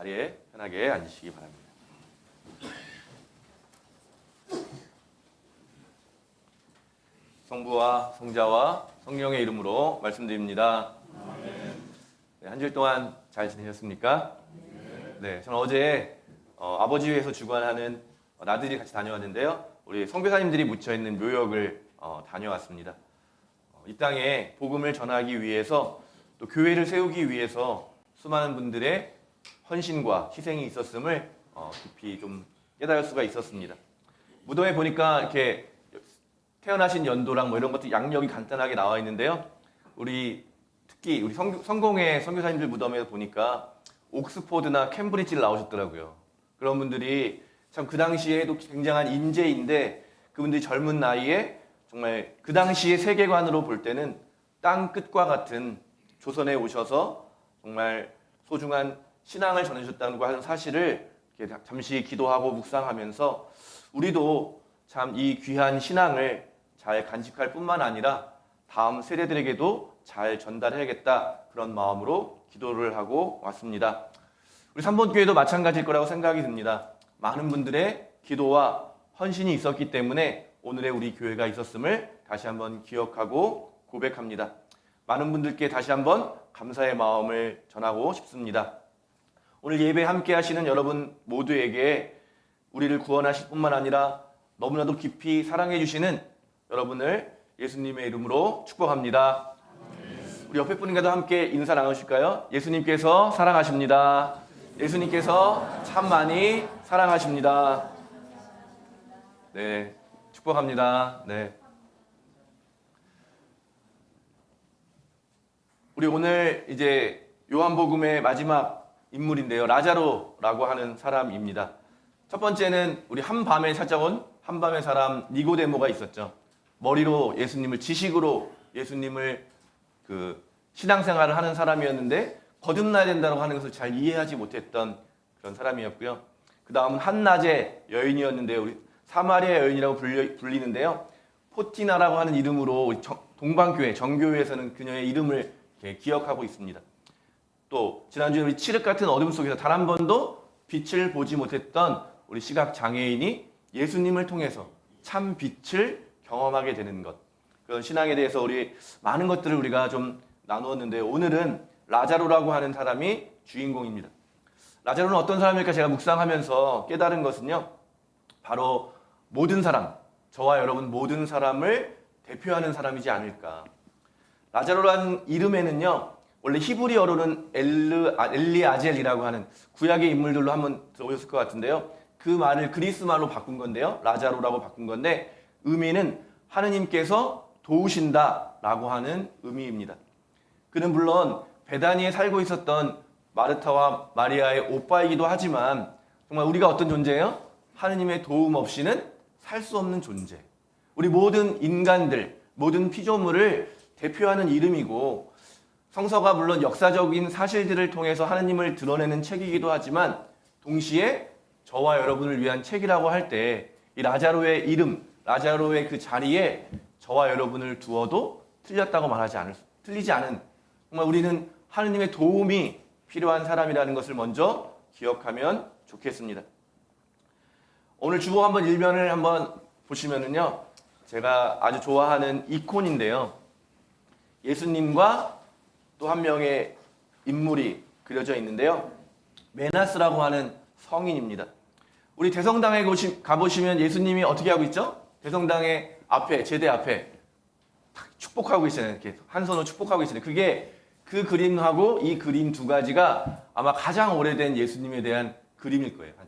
자리에 편하게 앉으시기 바랍니다. 성부와 성자와 성령의 이름으로 말씀드립니다. 네, 한 주일 동안 잘 지내셨습니까? 네, 저는 어제 아버지 위에서 주관하는 나들이 같이 다녀왔는데요. 우리 선교사님들이 묻혀있는 묘역을 다녀왔습니다. 이 땅에 복음을 전하기 위해서 또 교회를 세우기 위해서 수많은 분들의 헌신과 희생이 있었음을 깊이 좀 깨달을 수가 있었습니다. 무덤에 보니까 이렇게 태어나신 연도랑 뭐 이런 것들 양력이 간단하게 나와 있는데요. 특히 우리 성공의 선교사님들 무덤에 보니까 옥스포드나 캠브리지를 나오셨더라고요. 그런 분들이 참 그 당시에도 굉장한 인재인데 그분들이 젊은 나이에 정말 그 당시의 세계관으로 볼 때는 땅 끝과 같은 조선에 오셔서 정말 소중한 신앙을 전해주셨다는 하는 사실을 이렇게 잠시 기도하고 묵상하면서 우리도 참 이 귀한 신앙을 잘 간직할 뿐만 아니라 다음 세대들에게도 잘 전달해야겠다 그런 마음으로 기도를 하고 왔습니다. 우리 3번 교회도 마찬가지일 거라고 생각이 듭니다. 많은 분들의 기도와 헌신이 있었기 때문에 오늘의 우리 교회가 있었음을 다시 한번 기억하고 고백합니다. 많은 분들께 다시 한번 감사의 마음을 전하고 싶습니다. 오늘 예배 함께 하시는 여러분 모두에게 우리를 구원하실 뿐만 아니라 너무나도 깊이 사랑해 주시는 여러분을 예수님의 이름으로 축복합니다. 우리 옆에 분과도 함께 인사 나누실까요? 예수님께서 사랑하십니다. 예수님께서 참 많이 사랑하십니다. 네, 축복합니다. 네. 우리 오늘 이제 요한복음의 마지막 인물인데요. 라자로라고 하는 사람입니다. 첫 번째는 우리 한밤에 찾아온 한밤의 사람 니고데모가 있었죠. 머리로 예수님을 지식으로 예수님을 신앙생활을 하는 사람이었는데 거듭나야 된다고 하는 것을 잘 이해하지 못했던 그런 사람이었고요. 그 다음은 한낮의 여인이었는데요. 우리 사마리아 여인이라고 불리는데요. 포티나라고 하는 이름으로 동방교회, 정교회에서는 그녀의 이름을 기억하고 있습니다. 또 지난주에 우리 칠흑 같은 어둠 속에서 단 한 번도 빛을 보지 못했던 우리 시각 장애인이 예수님을 통해서 참 빛을 경험하게 되는 것. 그런 신앙에 대해서 우리 많은 것들을 우리가 좀 나누었는데요. 오늘은 라자로라고 하는 사람이 주인공입니다. 라자로는 어떤 사람일까 제가 묵상하면서 깨달은 것은요. 바로 모든 사람, 저와 여러분 모든 사람을 대표하는 사람이지 않을까. 라자로라는 이름에는요. 원래 히브리어로는 엘리아젤이라고 하는 구약의 인물들로 한번 들어보셨을 것 같은데요. 그 말을 그리스 말로 바꾼 건데요. 라자로라고 바꾼 건데 의미는 하느님께서 도우신다라고 하는 의미입니다. 그는 물론 베다니에 살고 있었던 마르타와 마리아의 오빠이기도 하지만 정말 우리가 어떤 존재예요? 하느님의 도움 없이는 살 수 없는 존재. 우리 모든 인간들, 모든 피조물을 대표하는 이름이고 성서가 물론 역사적인 사실들을 통해서 하느님을 드러내는 책이기도 하지만 동시에 저와 여러분을 위한 책이라고 할 때 이 라자로의 이름, 라자로의 그 자리에 저와 여러분을 두어도 틀리지 않은 정말 우리는 하느님의 도움이 필요한 사람이라는 것을 먼저 기억하면 좋겠습니다. 오늘 주보 한번 일면을 한번 보시면은요. 제가 아주 좋아하는 이콘인데요. 예수님과 또 한 명의 인물이 그려져 있는데요. 메나스라고 하는 성인입니다. 우리 대성당에 가보시면 예수님이 어떻게 하고 있죠? 대성당의 앞에, 제대 앞에 축복하고 계시잖아요. 이렇게 한 손으로 축복하고 계시잖아요. 그게 그 그림하고 이 그림 두 가지가 아마 가장 오래된 예수님에 대한 그림일 거예요. 한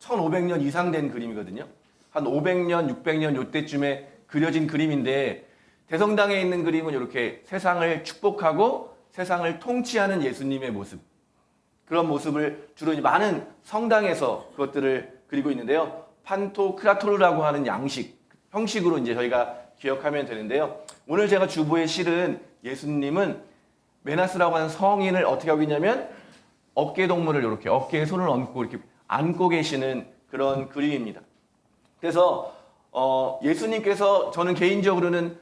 1500년 이상 된 그림이거든요. 한 500년, 600년 요때쯤에 그려진 그림인데 대성당에 있는 그림은 이렇게 세상을 축복하고 세상을 통치하는 예수님의 모습. 그런 모습을 주로 많은 성당에서 그것들을 그리고 있는데요. 판토크라토르라고 하는 형식으로 이제 저희가 기억하면 되는데요. 오늘 제가 주보에 실은 예수님은 메나스라고 하는 성인을 어떻게 하고 있냐면 어깨 동무를 이렇게 어깨에 손을 얹고 이렇게 안고 계시는 그런 그림입니다. 그래서 예수님께서 저는 개인적으로는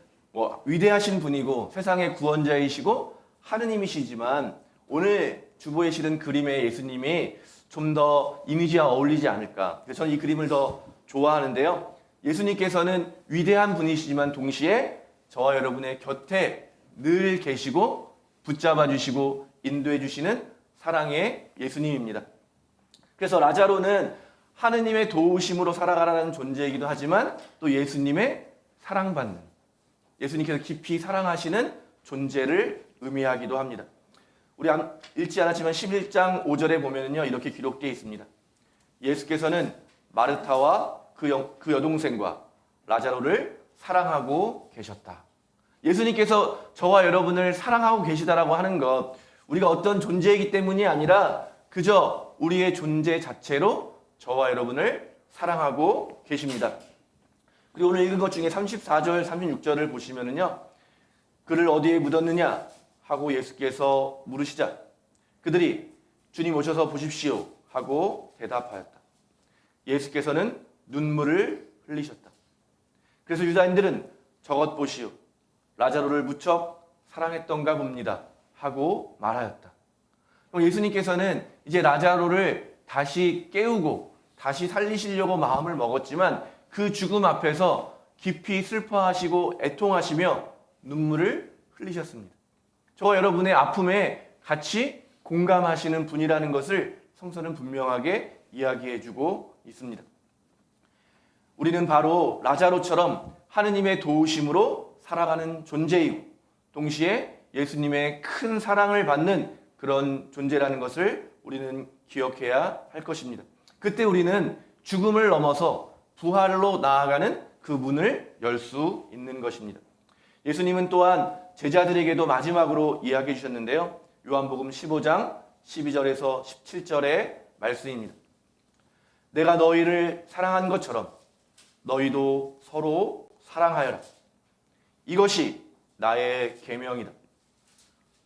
위대하신 분이고 세상의 구원자이시고 하느님이시지만 오늘 주보에 실은 그림의 예수님이 좀 더 이미지와 어울리지 않을까. 그래서 저는 이 그림을 더 좋아하는데요. 예수님께서는 위대한 분이시지만 동시에 저와 여러분의 곁에 늘 계시고 붙잡아 주시고 인도해 주시는 사랑의 예수님입니다. 그래서 라자로는 하느님의 도우심으로 살아가라는 존재이기도 하지만 또 예수님의 사랑받는, 예수님께서 깊이 사랑하시는 존재를 의미하기도 합니다. 우리 읽지 않았지만 11장 5절에 보면요, 이렇게 기록되어 있습니다. 예수께서는 마르타와 그 여동생과 라자로를 사랑하고 계셨다. 예수님께서 저와 여러분을 사랑하고 계시다라고 하는 것, 우리가 어떤 존재이기 때문이 아니라 그저 우리의 존재 자체로 저와 여러분을 사랑하고 계십니다. 그리고 오늘 읽은 것 중에 34절, 36절을 보시면은요, 그를 어디에 묻었느냐 하고 예수께서 물으시자 그들이 주님 오셔서 보십시오 하고 대답하였다. 예수께서는 눈물을 흘리셨다. 그래서 유다인들은 저것 보시오, 라자로를 무척 사랑했던가 봅니다 하고 말하였다. 예수님께서는 이제 라자로를 다시 깨우고 다시 살리시려고 마음을 먹었지만 그 죽음 앞에서 깊이 슬퍼하시고 애통하시며 눈물을 흘리셨습니다. 저와 여러분의 아픔에 같이 공감하시는 분이라는 것을 성서는 분명하게 이야기해주고 있습니다. 우리는 바로 라자로처럼 하느님의 도우심으로 살아가는 존재이고 동시에 예수님의 큰 사랑을 받는 그런 존재라는 것을 우리는 기억해야 할 것입니다. 그때 우리는 죽음을 넘어서 부활로 나아가는 그 문을 열 수 있는 것입니다. 예수님은 또한 제자들에게도 마지막으로 이야기해 주셨는데요. 요한복음 15장 12절에서 17절의 말씀입니다. 내가 너희를 사랑한 것처럼 너희도 서로 사랑하여라. 이것이 나의 계명이다.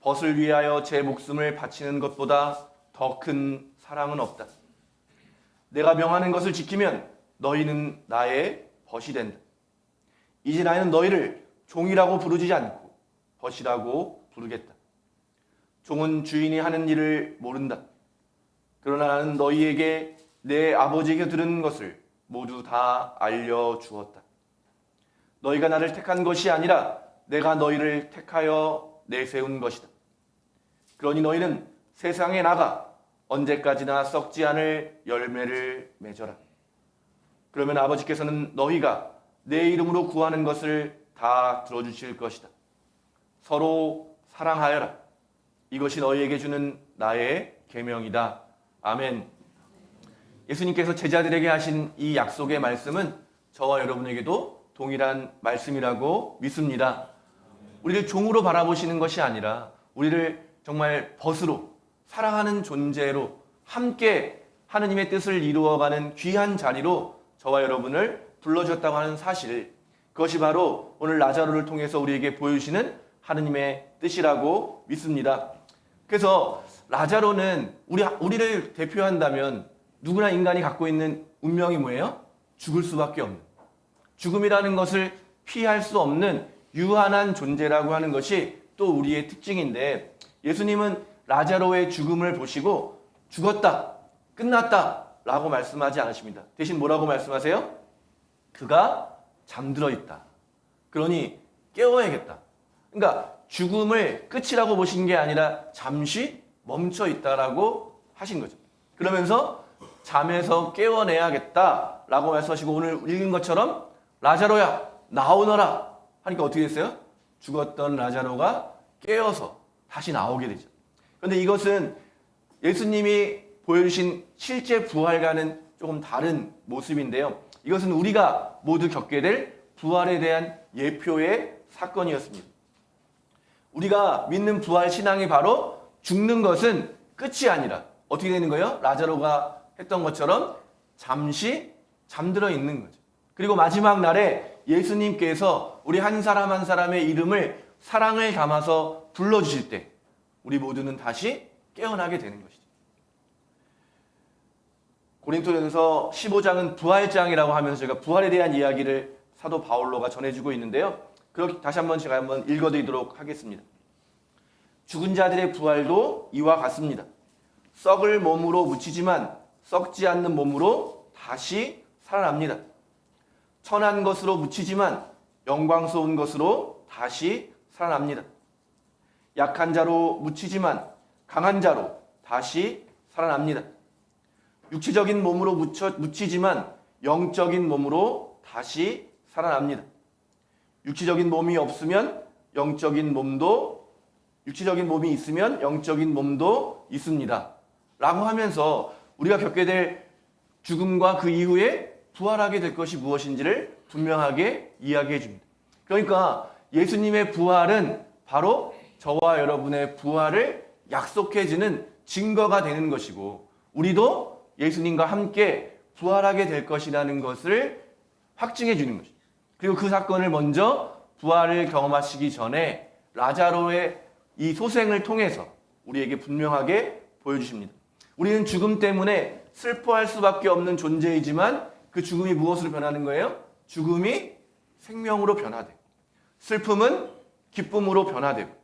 벗을 위하여 제 목숨을 바치는 것보다 더 큰 사랑은 없다. 내가 명하는 것을 지키면 너희는 나의 벗이 된다. 이제 나는 너희를 종이라고 부르지 않고 벗이라고 부르겠다. 종은 주인이 하는 일을 모른다. 그러나 나는 너희에게 내 아버지에게 들은 것을 모두 다 알려주었다. 너희가 나를 택한 것이 아니라 내가 너희를 택하여 내세운 것이다. 그러니 너희는 세상에 나가 언제까지나 썩지 않을 열매를 맺어라. 그러면 아버지께서는 너희가 내 이름으로 구하는 것을 다 들어주실 것이다. 서로 사랑하여라. 이것이 너희에게 주는 나의 계명이다. 아멘. 예수님께서 제자들에게 하신 이 약속의 말씀은 저와 여러분에게도 동일한 말씀이라고 믿습니다. 우리를 종으로 바라보시는 것이 아니라 우리를 정말 벗으로 사랑하는 존재로 함께 하느님의 뜻을 이루어가는 귀한 자리로 저와 여러분을 불러주셨다고 하는 사실, 그것이 바로 오늘 라자로를 통해서 우리에게 보여주시는 하느님의 뜻이라고 믿습니다. 그래서 라자로는 우리를 대표한다면 누구나 인간이 갖고 있는 운명이 뭐예요? 죽을 수밖에 없는, 죽음이라는 것을 피할 수 없는 유한한 존재라고 하는 것이 또 우리의 특징인데, 예수님은 라자로의 죽음을 보시고 죽었다, 끝났다 라고 말씀하지 않으십니다. 대신 뭐라고 말씀하세요? 그가 잠들어 있다. 그러니 깨워야겠다. 그러니까 죽음을 끝이라고 보신 게 아니라 잠시 멈춰 있다라고 하신 거죠. 그러면서 잠에서 깨워내야겠다라고 말씀하시고 오늘 읽은 것처럼 라자로야 나오너라 하니까 어떻게 됐어요? 죽었던 라자로가 깨어서 다시 나오게 되죠. 그런데 이것은 예수님이 보여주신 실제 부활과는 조금 다른 모습인데요. 이것은 우리가 모두 겪게 될 부활에 대한 예표의 사건이었습니다. 우리가 믿는 부활 신앙이 바로 죽는 것은 끝이 아니라 어떻게 되는 거예요? 라자로가 했던 것처럼 잠시 잠들어 있는 거죠. 그리고 마지막 날에 예수님께서 우리 한 사람 한 사람의 이름을 사랑을 담아서 불러주실 때 우리 모두는 다시 깨어나게 되는 것이죠. 고린토전서 15장은 부활장이라고 하면서 제가 부활에 대한 이야기를 사도 바울로가 전해주고 있는데요. 그렇게 다시 한번 읽어드리도록 하겠습니다. 죽은 자들의 부활도 이와 같습니다. 썩을 몸으로 묻히지만 썩지 않는 몸으로 다시 살아납니다. 천한 것으로 묻히지만 영광스러운 것으로 다시 살아납니다. 약한 자로 묻히지만 강한 자로 다시 살아납니다. 육체적인 몸으로 묻히지만 영적인 몸으로 다시 살아납니다. 육체적인 몸이 없으면 육체적인 몸이 있으면 영적인 몸도 있습니다. 라고 하면서 우리가 겪게 될 죽음과 그 이후에 부활하게 될 것이 무엇인지를 분명하게 이야기해 줍니다. 그러니까 예수님의 부활은 바로 저와 여러분의 부활을 약속해 주는 증거가 되는 것이고, 우리도 예수님과 함께 부활하게 될 것이라는 것을 확증해 주는 것입니다. 그리고 그 사건을 먼저 부활을 경험하시기 전에 라자로의 이 소생을 통해서 우리에게 분명하게 보여주십니다. 우리는 죽음 때문에 슬퍼할 수밖에 없는 존재이지만 그 죽음이 무엇으로 변하는 거예요? 죽음이 생명으로 변화되고, 슬픔은 기쁨으로 변화되고,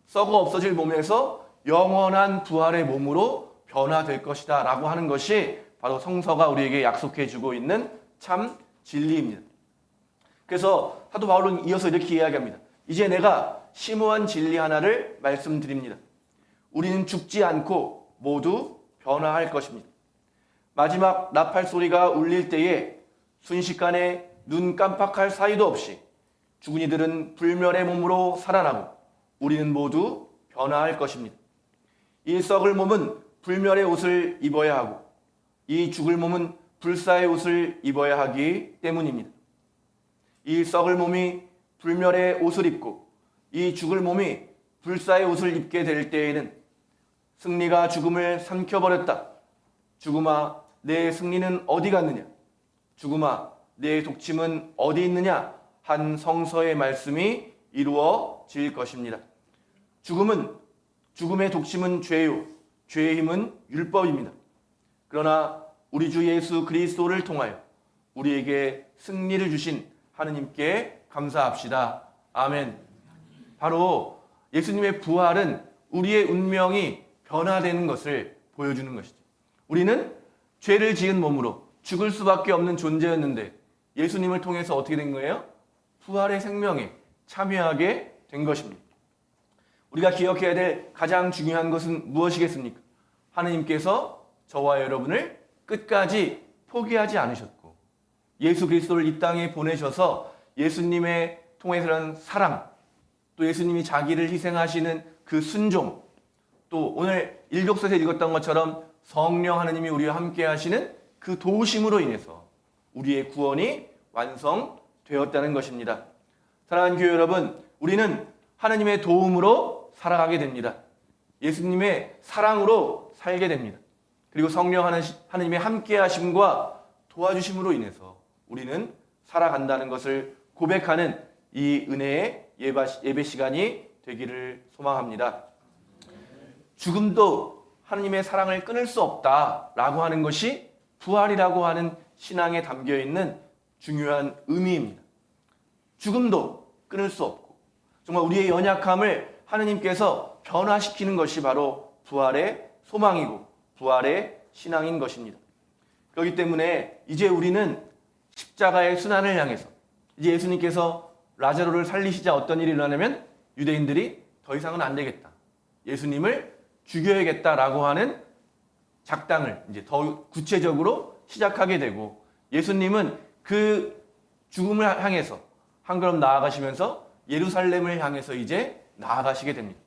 썩어 없어질 몸에서 영원한 부활의 몸으로 변화될 것이다 라고 하는 것이 바로 성서가 우리에게 약속해 주고 있는 참 진리입니다. 그래서 사도 바울은 이어서 이렇게 이야기합니다. 이제 내가 심오한 진리 하나를 말씀드립니다. 우리는 죽지 않고 모두 변화할 것입니다. 마지막 나팔 소리가 울릴 때에 순식간에 눈 깜빡할 사이도 없이 죽은 이들은 불멸의 몸으로 살아나고 우리는 모두 변화할 것입니다. 이 썩을 몸은 불멸의 옷을 입어야 하고 이 죽을 몸은 불사의 옷을 입어야 하기 때문입니다. 이 썩을 몸이 불멸의 옷을 입고 이 죽을 몸이 불사의 옷을 입게 될 때에는 승리가 죽음을 삼켜버렸다. 죽음아, 내 승리는 어디 갔느냐? 죽음아, 내 독침은 어디 있느냐? 한 성서의 말씀이 이루어질 것입니다. 죽음의 독침은 죄요, 죄의 힘은 율법입니다. 그러나 우리 주 예수 그리스도를 통하여 우리에게 승리를 주신 하느님께 감사합시다. 아멘. 바로 예수님의 부활은 우리의 운명이 변화되는 것을 보여주는 것이죠. 우리는 죄를 지은 몸으로 죽을 수밖에 없는 존재였는데 예수님을 통해서 어떻게 된 거예요? 부활의 생명에 참여하게 된 것입니다. 우리가 기억해야 될 가장 중요한 것은 무엇이겠습니까? 하느님께서 저와 여러분을 끝까지 포기하지 않으셨고 예수 그리스도를 이 땅에 보내셔서 예수님의 통해서는 사랑, 또 예수님이 자기를 희생하시는 그 순종, 또 오늘 일독서에서 읽었던 것처럼 성령 하느님이 우리와 함께 하시는 그 도우심으로 인해서 우리의 구원이 완성되었다는 것입니다. 사랑하는 교회 여러분, 우리는 하느님의 도움으로 살아가게 됩니다. 예수님의 사랑으로 살게 됩니다. 그리고 성령 하느님의 함께 하심과 도와주심으로 인해서 우리는 살아간다는 것을 고백하는 이 은혜의 예배 시간이 되기를 소망합니다. 죽음도 하느님의 사랑을 끊을 수 없다라고 하는 것이 부활이라고 하는 신앙에 담겨 있는 중요한 의미입니다. 죽음도 끊을 수 없고 정말 우리의 연약함을 하느님께서 변화시키는 것이 바로 부활의 소망이고 부활의 신앙인 것입니다. 그렇기 때문에 이제 우리는 십자가의 순환을 향해서 이제 예수님께서 라자로를 살리시자 어떤 일이 일어나냐면 유대인들이 더 이상은 안 되겠다. 예수님을 죽여야겠다라고 하는 작당을 이제 더 구체적으로 시작하게 되고 예수님은 그 죽음을 향해서 한 걸음 나아가시면서 예루살렘을 향해서 이제 나아가시게 됩니다.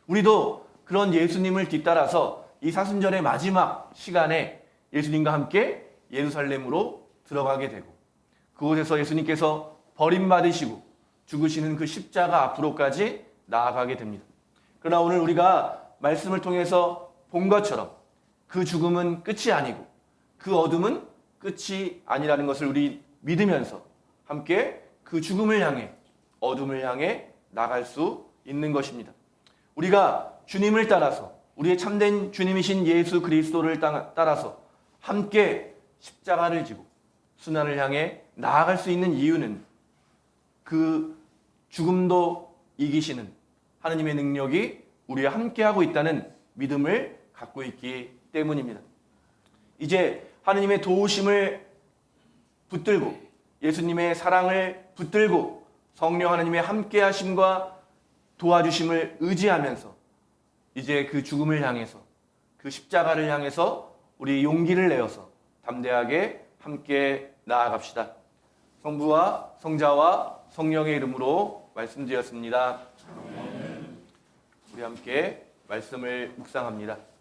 우리도 그런 예수님을 뒤따라서 이 사순절의 마지막 시간에 예수님과 함께 예루살렘으로 들어가게 되고 그곳에서 예수님께서 버림받으시고 죽으시는 그 십자가 앞으로까지 나아가게 됩니다. 그러나 오늘 우리가 말씀을 통해서 본 것처럼 그 죽음은 끝이 아니고 그 어둠은 끝이 아니라는 것을 우리 믿으면서 함께 그 죽음을 향해 어둠을 향해 나갈 수 있는 것입니다. 우리가 주님을 따라서 우리의 참된 주님이신 예수 그리스도를 따라서 함께 십자가를 지고 순환을 향해 나아갈 수 있는 이유는 그 죽음도 이기시는 하느님의 능력이 우리와 함께하고 있다는 믿음을 갖고 있기 때문입니다. 이제 하느님의 도우심을 붙들고 예수님의 사랑을 붙들고 성령 하나님의 함께하심과 도와주심을 의지하면서 이제 그 죽음을 향해서 그 십자가를 향해서 우리 용기를 내어서 담대하게 함께 나아갑시다. 성부와 성자와 성령의 이름으로 말씀드렸습니다. 우리 함께 말씀을 묵상합니다.